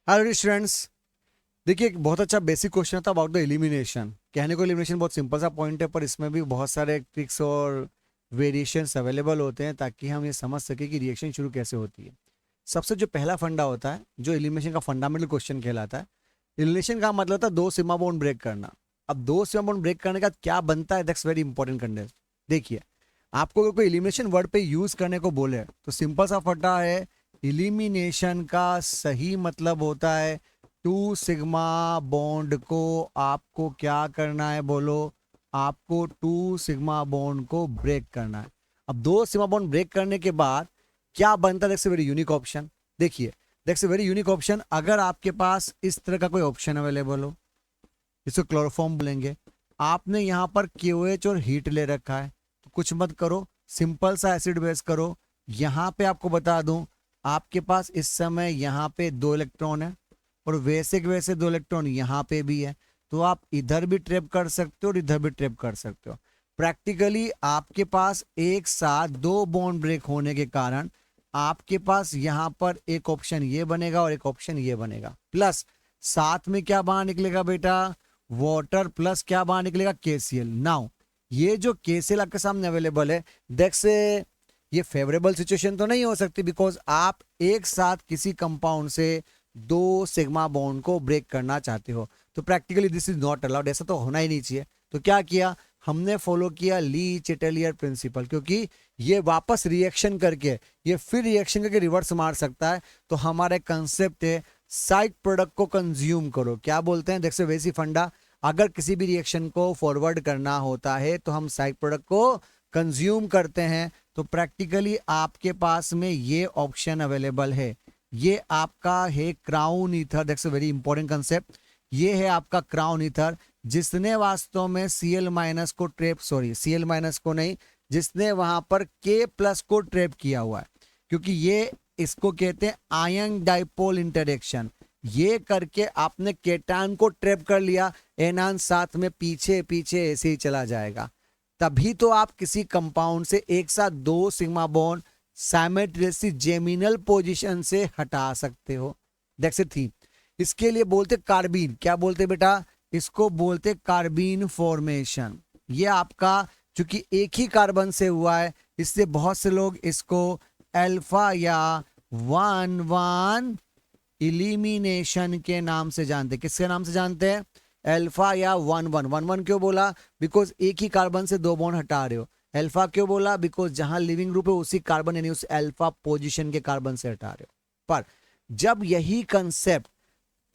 Hello students. देखिए, एक बहुत अच्छा बेसिक क्वेश्चन था अबाउट द एलिमिनेशन। कहने को एलिमिनेशन बहुत सिंपल सा पॉइंट है, पर इसमें भी बहुत सारे ट्रिक्स और वेरिएशंस अवेलेबल होते हैं ताकि हम ये समझ सके कि रिएक्शन शुरू कैसे होती है। सबसे जो पहला फंडा होता है, जो एलिमिनेशन का फंडामेंटल क्वेश्चन कहलाता है, एलिमिनेशन का मतलब था दो सीमा बॉन्ड ब्रेक करना। अब दो सीमा बॉन्ड ब्रेक करने का क्या बनता है, दैट्स वेरी इंपॉर्टेंट कंटेंट। देखिए, आपको अगर कोई एलिमिनेशन वर्ड पे यूज करने को बोले तो सिंपल सा फंडा है, एलिमिनेशन का सही मतलब होता है टू सिग्मा बॉन्ड को आपको क्या करना है, बोलो। आपको टू सिग्मा बॉन्ड को ब्रेक करना है। अब दो सिग्मा बॉन्ड ब्रेक करने के बाद क्या बनता है, that's a very unique option. देखिए, that's a very unique option. अगर आपके पास इस तरह का कोई ऑप्शन अवेलेबल हो, इसको क्लोरोफॉर्म बोलेंगे। आपने यहाँ पर KOH और हीट ले रखा है, तो कुछ मत करो, सिंपल सा एसिड बेस करो। यहाँ पे आपको बता दूं, आपके पास इस समय यहाँ पे दो इलेक्ट्रॉन है और वैसे के वैसे दो इलेक्ट्रॉन यहाँ पे भी है, तो आप इधर भी ट्रैप कर सकते हो और इधर भी ट्रैप कर सकते हो। प्रैक्टिकली आपके पास एक साथ दो बॉन्ड ब्रेक होने के कारण आपके पास यहाँ पर एक ऑप्शन ये बनेगा और एक ऑप्शन ये बनेगा, प्लस साथ में क्या बाहर निकलेगा बेटा, वाटर, प्लस क्या बाहर निकलेगा, KCl। नाउ ये जो KCl आपके सामने अवेलेबल है, देख से ये फेवरेबल सिचुएशन तो नहीं हो सकती, बिकॉज आप एक साथ किसी कंपाउंड से दो सिग्मा बॉन्ड को ब्रेक करना चाहते हो, तो practically this is not allowed, ऐसा तो होना ही नहीं चाहिए। तो क्या किया हमने, फॉलो किया ली चिटेलियर प्रिंसिपल, क्योंकि ये वापस रिएक्शन करके, ये फिर रिएक्शन करके रिवर्स मार सकता है। तो हमारा कंसेप्ट है साइड प्रोडक्ट को कंज्यूम करो। क्या बोलते हैं, देखो वैसी फंडा, अगर किसी भी रिएक्शन को फॉरवर्ड करना होता है तो हम साइड प्रोडक्ट को कंज्यूम करते हैं। तो प्रैक्टिकली आपके पास में ये ऑप्शन अवेलेबल है, ये आपका है crown ether. That's a very important concept. ये है आपका क्राउन ईथर, जिसने वास्तव में Cl माइनस को ट्रेप, सॉरी Cl माइनस को नहीं, जिसने वहां पर K प्लस को ट्रेप किया हुआ है, क्योंकि ये इसको कहते हैं आयन डाइपोल इंटरेक्शन। ये करके आपने केटान को ट्रैप कर लिया, एनान साथ में पीछे पीछे ऐसे ही चला जाएगा। तभी तो आप किसी कंपाउंड से एक साथ दो sigma bond simultaneously geminal position से हटा सकते हो। दैट्स इट थी। इसके लिए बोलते कार्बीन, क्या बोलते बेटा, इसको बोलते कार्बीन फॉर्मेशन। ये आपका चूंकि एक ही कार्बन से हुआ है, इसलिए बहुत से लोग इसको अल्फा या वन वन इलिमिनेशन के नाम से जानते हैं। किसके नाम से जानते हैं, अल्फा या वन वन। वन वन क्यों बोला, बिकॉज एक ही कार्बन से दो बॉन्ड हटा रहे हो। अल्फा क्यों बोला, बिकॉज जहां लिविंग ग्रुप है उसी कार्बन यानी उस अल्फा पोजीशन के कार्बन से हटा रहे हो। पर जब यही कंसेप्ट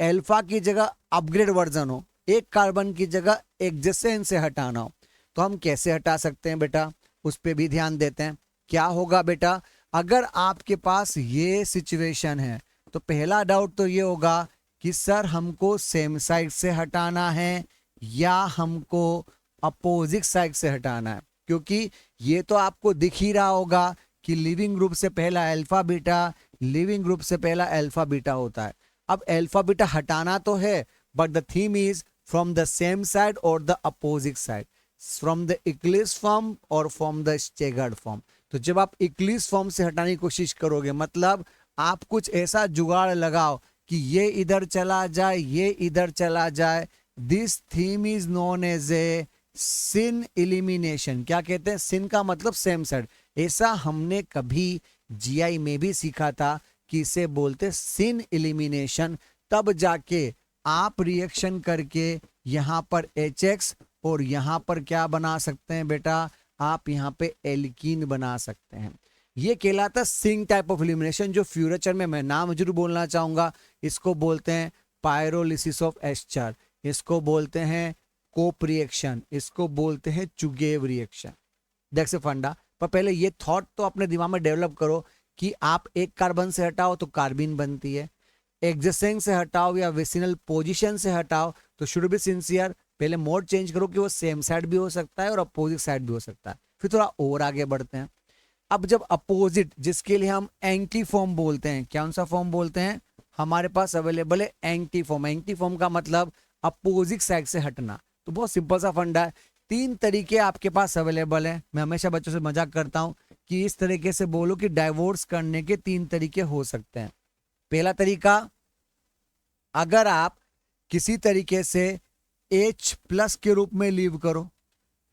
अल्फा की जगह अपग्रेड वर्जन हो, एक कार्बन की जगह एडजेसेंट से हटाना हो, तो हम कैसे हटा सकते हैं बेटा, उस पर भी ध्यान देते हैं। क्या होगा बेटा, अगर आपके पास ये सिचुएशन है तो पहला डाउट तो ये होगा कि सर हमको सेम साइड से हटाना है या हमको अपोजिट साइड से हटाना है, क्योंकि ये तो आपको दिख ही रहा होगा कि लिविंग ग्रुप से पहला अल्फा बीटा, लिविंग ग्रुप से पहला अल्फा बीटा होता है। अब अल्फा बीटा हटाना तो है, but the theme is from the same side और the opposite side, from the eclipsed form और फ्रॉम द स्टेगर्ड फॉर्म। तो जब आप इक्लिस फॉर्म से हटाने की कोशिश करोगे, मतलब आप कुछ ऐसा जुगाड़ लगाओ कि ये इधर चला जाए, ये इधर चला जाए। This theme is known as a sin elimination. क्या कहते हैं, सिन का मतलब सेम साइड। ऐसा हमने कभी GI में भी सीखा था कि इसे बोलते सिन इलिमिनेशन। तब जाके आप रिएक्शन करके यहां पर HX और यहां पर क्या बना सकते हैं बेटा, आप यहां पे एल्कीन बना सकते हैं। ये कहलाता सिंग टाइप ऑफ एलिमिनेशन, जो फ्यूचर में मैं नाम जरूर बोलना चाहूंगा। इसको बोलते हैं पायरोलिसिस ऑफ एस्टर, इसको बोलते हैं कोप रिएक्शन, इसको बोलते हैं चुगेव रिएक्शन। देख से फंडा, पर पहले ये थॉट तो अपने दिमाग में डेवलप करो कि आप एक कार्बन से हटाओ तो कार्बिन बनती है, एडजेसेंट से हटाओ या विसिनल पोजीशन से हटाओ तो शुड बी सिंसियर। पहले मोड चेंज करो कि वो सेम साइड भी हो सकता है और अपोजिट साइड भी हो सकता है, फिर थोड़ा और आगे बढ़ते हैं। अब जब अपोजिट, जिसके लिए हम एंटी फॉर्म बोलते हैं, कौन सा फॉर्म बोलते हैं, हमारे पास अवेलेबल है एंटी फॉर्म। एंटी फॉर्म का मतलब अपोजिट साइड से हटना। तो बहुत सिंपल सा फंडा है, तीन तरीके आपके पास अवेलेबल है। मैं हमेशा बच्चों से मजाक करता हूं कि इस तरीके से बोलो कि डाइवोर्स करने के तीन तरीके हो सकते हैं। पहला तरीका अगर आप किसी तरीके से H प्लस के रूप में लीव करो,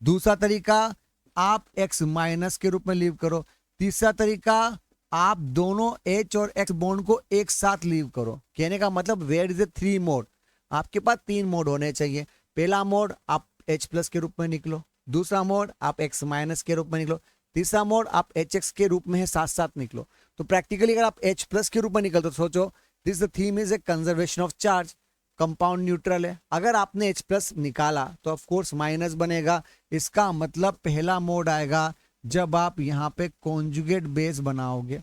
दूसरा तरीका आप X माइनस के रूप में लीव करो, तीसरा तरीका आप दोनों H और X बॉन्ड को एक साथ लीव करो। कहने का मतलब वेयर इज ए 3 मोड, आपके पास 3 मोड होने चाहिए। पहला मोड आप H प्लस के रूप में निकलो, दूसरा मोड आप X माइनस के रूप में निकलो, तीसरा मोड आप HX के रूप में है साथ साथ निकलो। तो प्रैक्टिकली अगर आप H प्लस के रूप में निकलते तो सोचो this the theme is a conservation of charge, compound neutral है। अगर आपने H प्लस निकाला तो ऑफ कोर्स माइनस बनेगा, इसका मतलब पहला मोड आएगा जब आप यहाँ पे कॉन्जुगेट बेस बनाओगे,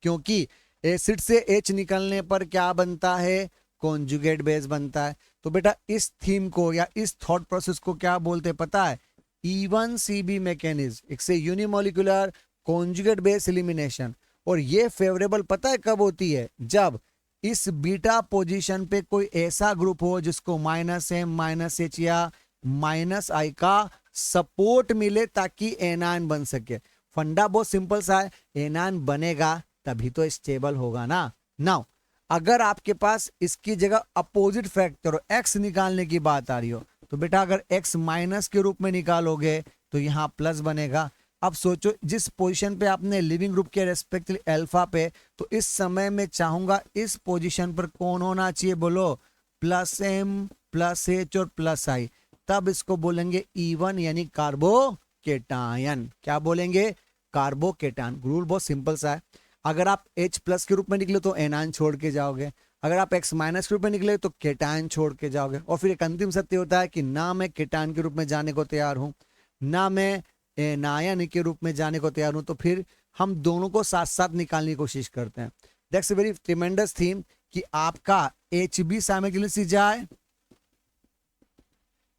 क्योंकि एसिड से H निकलने पर क्या बनता है, कॉन्जुगेट बेस बनता है। तो बेटा इस थीम को या इस थॉट प्रोसेस को क्या बोलते पता है, E1CB मैकेनिज्म, इससे यूनिमोलिकुलर कॉन्जुगेट बेस एलिमिनेशन। और ये फेवरेबल पता है कब होती है, जब इस बीटा पोजीशन पे कोई ऐसा ग्रुप हो जिसको -M -H या -I का सपोर्ट मिले ताकि एनायन बन सके। फंडा बहुत सिंपल सा है, एनायन बनेगा तभी तो स्टेबल होगा ना। नाउ अगर आपके पास इसकी जगह अपोजिट फैक्टर हो, X निकालने की बात आ रही हो, तो बेटा अगर X माइनस के रूप में निकालोगे तो यहाँ प्लस बनेगा। अब सोचो जिस पोजीशन पे आपने लिविंग ग्रुप के रेस्पेक्टिवली अल्फा पे, तो इस समय में चाहूंगा इस पोजीशन पर कौन होना चाहिए, बोलो +M +H और +I, तब इसको बोलेंगे E1 यानी कार्बोकेटायन। क्या बोलेंगे, कार्बोकेटायन। रूल बहुत सिंपल सा है, अगर आप H प्लस के रूप में निकले तो एनायन छोड़ के जाओगे, अगर आप X माइनस के रूप में निकले तो केटायन छोड़ के जाओगे। और फिर एक अंतिम सत्य होता है कि ना मैं केटायन के रूप में जाने को तैयार हूं, ना मैं एनायन के रूप में जाने को तैयार हूं, तो फिर हम दोनों को साथ साथ निकालने की कोशिश करते हैं। That's a very tremendous theme कि आपका H भी साइमल्टेनियसली जाए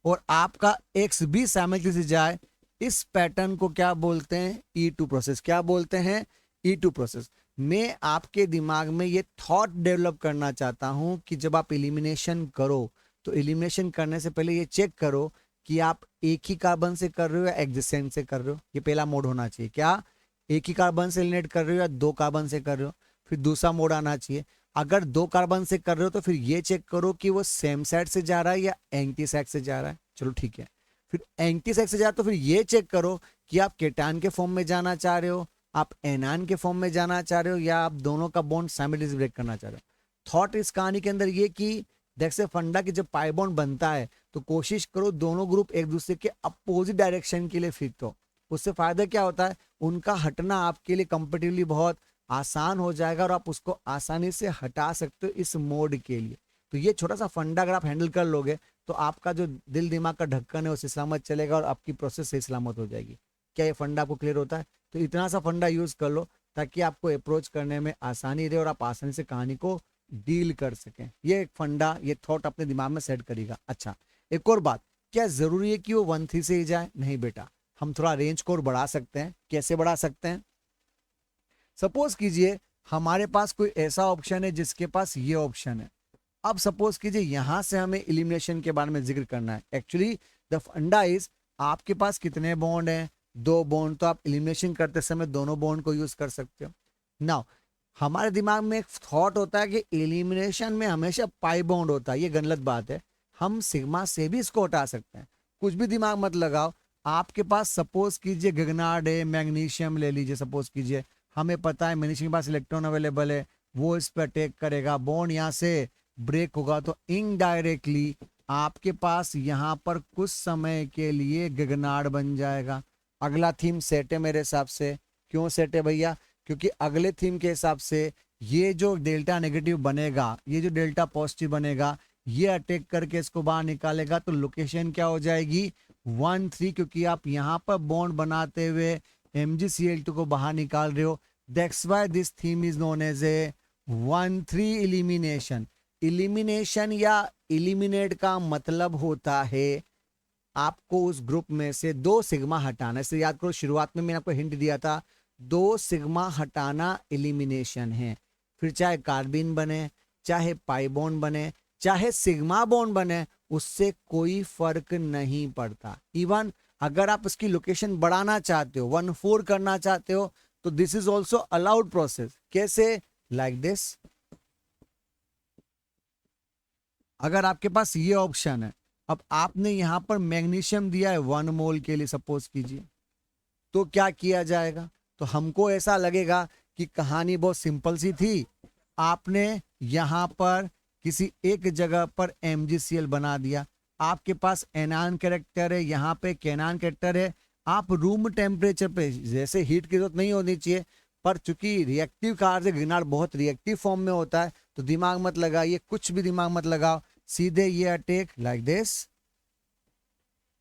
और आपका X भी साइमल्टेनियसली जाए। इस पैटर्न को क्या बोलते हैं, E2 प्रोसेस। क्या बोलते हैं, E2 प्रोसेस। मैं आपके दिमाग में ये थॉट डेवलप करना चाहता हूं कि जब आप एलिमिनेशन करो तो एलिमिनेशन करने से पहले ये चेक करो कि आप एक ही कार्बन से कर रहे हो या एडजेसेंट से कर रहे हो। ये पहला मोड होना चाहिए, क्या एक ही कार्बन से एलिमिनेट कर रहे हो या 2 कार्बन से कर रहे हो। फिर दूसरा मोड आना चाहिए, अगर 2 कार्बन से कर रहे हो तो फिर ये चेक करो कि वो सेम साइड से जा रहा है या एंटी साइड से जा रहा है। चलो ठीक है, फिर एंटी साइड से जा रहा है तो फिर ये चेक करो कि आप केटायन के फॉर्म में जाना चाह रहे हो, आप एनायन के फॉर्म में जाना चाह रहे हो, या आप दोनों का बॉन्ड साइमल्टेनियसली ब्रेक करना चाह रहे हो। थॉट इस कहानी के अंदर ये कि देख से फंडा की जब पाई बॉन्ड बनता है तो कोशिश करो दोनों ग्रुप एक दूसरे के अपोजिट डायरेक्शन के लिए फिट हो। उससे फायदा क्या होता है, उनका हटना आपके लिए कंपेटिवली बहुत आसान हो जाएगा और आप उसको आसानी से हटा सकते हो इस मोड के लिए। तो ये छोटा सा फंडा अगर आप हैंडल कर लोगे तो आपका जो दिल दिमाग का ढक्कन है वो सलामत चलेगा और आपकी प्रोसेस सही सलामत हो जाएगी। क्या ये फंडा आपको क्लियर होता है? तो इतना सा फंडा यूज कर लो ताकि आपको अप्रोच करने में आसानी रहे और आप आसानी से कहानी को डील कर सकें। ये एक फंडा, ये थॉट अपने दिमाग में सेट करेगा। अच्छा, एक और बात, क्या जरूरी है कि वो 1-3 से ही जाए? नहीं बेटा, हम थोड़ा रेंज को और बढ़ा सकते हैं। कैसे बढ़ा सकते हैं? सपोज कीजिए हमारे पास कोई ऐसा ऑप्शन है जिसके पास ये ऑप्शन है। अब सपोज कीजिए यहां से हमें एलिमिनेशन के बारे में जिक्र करना है। एक्चुअली द फंडा इज आपके पास कितने बॉन्ड हैं, 2 बॉन्ड, तो आप एलिमिनेशन करते समय दोनों बॉन्ड को यूज कर सकते हो। नाउ हमारे दिमाग में एक थॉट होता है कि एलिमिनेशन में हमेशा पाई बॉन्ड होता है। ये गलत बात है, हम सिग्मा से भी इसको हटा सकते हैं। कुछ भी दिमाग मत लगाओ। आपके पास सपोज कीजिए गगनार्ड है, मैग्नीशियम ले लीजिए, सपोज कीजिए हमें पता है मैग्नीशियम के पास इलेक्ट्रॉन अवेलेबल है, वो इस पर अटैक करेगा, बॉन्ड यहाँ से ब्रेक होगा, तो इनडायरेक्टली आपके पास यहाँ पर कुछ समय के लिए गगनार्ड बन जाएगा। अगला थीम सेट है मेरे हिसाब से। क्यों सेट है भैया? क्योंकि अगले थीम के हिसाब से ये जो डेल्टा नेगेटिव बनेगा, ये जो डेल्टा पॉजिटिव बनेगा, ये अटैक करके इसको बाहर निकालेगा। तो लोकेशन क्या हो जाएगी? 1-3, क्योंकि आप यहाँ पर बॉन्ड बनाते हुए MgCl2 को बाहर निकाल रहे हो। That's why this theme is known as a 1-3 elimination. Elimination या एलिमिनेट का मतलब होता है आपको उस ग्रुप में से 2 सिग्मा हटाना। इसे याद करो, शुरुआत में मैंने आपको हिंट दिया था, 2 सिग्मा हटाना एलिमिनेशन है। फिर चाहे कार्बिन बने, चाहे पाई बॉन्ड बने, चाहे सिग्मा बॉन्ड बने, उससे कोई फर्क नहीं पड़ता। इवन अगर आप उसकी लोकेशन बढ़ाना चाहते हो, 1-4 करना चाहते हो, तो this is also allowed process. कैसे? Like this. अगर आपके पास ये ऑप्शन है, अब आपने यहाँ पर मैग्नीशियम दिया है 1 मोल के लिए सपोज कीजिए, तो क्या किया जाएगा? तो हमको ऐसा लगेगा कि कहानी बहुत सिंपल सी थी। आपने यहाँ पर किसी एक जगह पर MgCl बना दिया, आपके पास एनान कैरेक्टर है, यहाँ पे केनान कैरेक्टर है। आप रूम टेम्परेचर पे, जैसे हीट की जरूरत नहीं होनी चाहिए, पर चूंकि रिएक्टिव कार्य ग्रिनार्ड बहुत रिएक्टिव फॉर्म में होता है, तो दिमाग मत लगाइए, कुछ भी दिमाग मत लगाओ, सीधे ये अटैक लाइक दिस,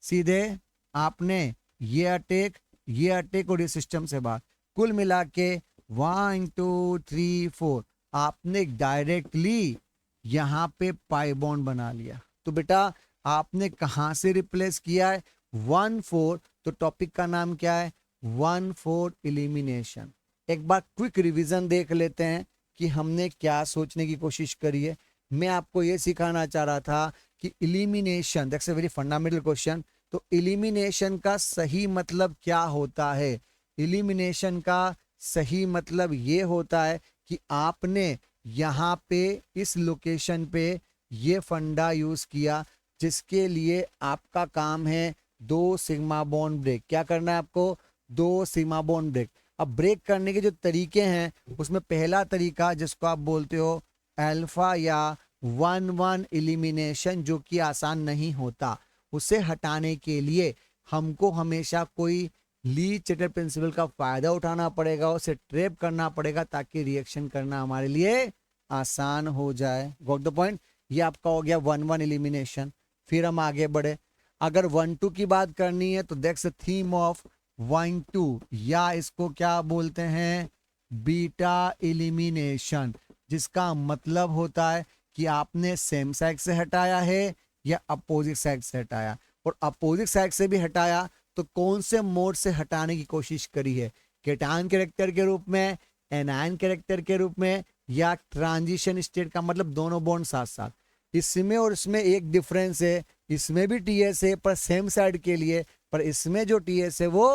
सीधे आपने ये अटैक और ये सिस्टम से बाहर, कुल मिला के 1 2 3 4 आपने डायरेक्टली यहाँ पे पाई बॉन्ड बना लिया। तो बेटा आपने कहाँ से रिप्लेस किया है? 1 4। तो टॉपिक का नाम क्या है? 1 4 एलिमिनेशन। एक बार क्विक रिवीजन देख लेते हैं कि हमने क्या सोचने की कोशिश करी है। मैं आपको ये सिखाना चाह रहा था कि elimination, that's a very fundamental question. तो एलिमिनेशन का सही मतलब क्या होता है? एलिमिनेशन का सही मतलब ये होता है कि आपने यहाँ पे इस लोकेशन पे ये फंडा यूज किया, जिसके लिए आपका काम है 2 सिग्मा बॉन्ड ब्रेक। क्या करना है आपको? 2 सिग्मा बॉन्ड ब्रेक। अब ब्रेक करने के जो तरीके हैं, उसमें पहला तरीका जिसको आप बोलते हो अल्फा या 1 1 एलिमिनेशन, जो कि आसान नहीं होता, उसे हटाने के लिए हमको हमेशा कोई ली चटर प्रिंसिपल का फायदा उठाना पड़ेगा, उसे ट्रैप करना पड़ेगा, ताकि रिएक्शन करना हमारे लिए आसान हो जाए। Got the point? ये आपका हो गया 1 1 एलिमिनेशन। फिर हम आगे बढ़े, अगर 1 2 की बात करनी है तो दैट्स द थीम ऑफ 1 2, या इसको क्या बोलते हैं? बीटा एलिमिनेशन, जिसका मतलब होता है कि आपने सेम साइड से हटाया है या अपोजिट साइड से हटाया, और अपोजिट साइड से भी हटाया तो कौन से मोड से हटाने की कोशिश करी है? केटायन कैरेक्टर के रूप में, एनायन कैरेक्टर के रूप में, या ट्रांजिशन स्टेट का मतलब दोनों बॉन्ड साथ साथ। इसमें और इसमें एक डिफरेंस है, इसमें भी टीएस है पर सेम साइड के लिए, पर इसमें जो टीएस है वो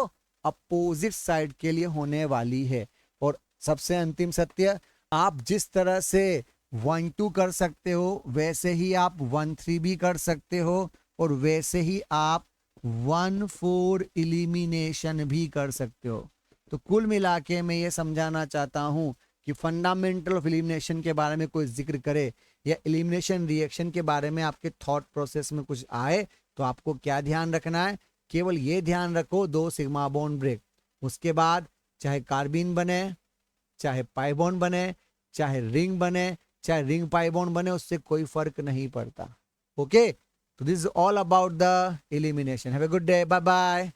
अपोजिट साइड के लिए होने वाली है। और सबसे अंतिम सत्य, आप जिस तरह से 1 2 कर सकते हो, वैसे ही आप 1 3 भी कर सकते हो, और वैसे ही आप 1 4 एलिमिनेशन भी कर सकते हो। तो कुल मिला के मैं ये समझाना चाहता हूं कि फंडामेंटल ऑफ एलिमिनेशन के बारे में कोई जिक्र करे या एलिमिनेशन रिएक्शन के बारे में आपके थॉट प्रोसेस में कुछ आए, तो आपको क्या ध्यान रखना है? केवल ये ध्यान रखो 2 सिग्मा बॉन्ड ब्रेक। उसके बाद चाहे कार्बिन बने, चाहे पाई बॉन्ड बने, चाहे रिंग बने, चाहे रिंग पाई बॉन्ड बने, उससे कोई फर्क नहीं पड़ता। ओके, तो this is all about the elimination. Have a good day, bye bye.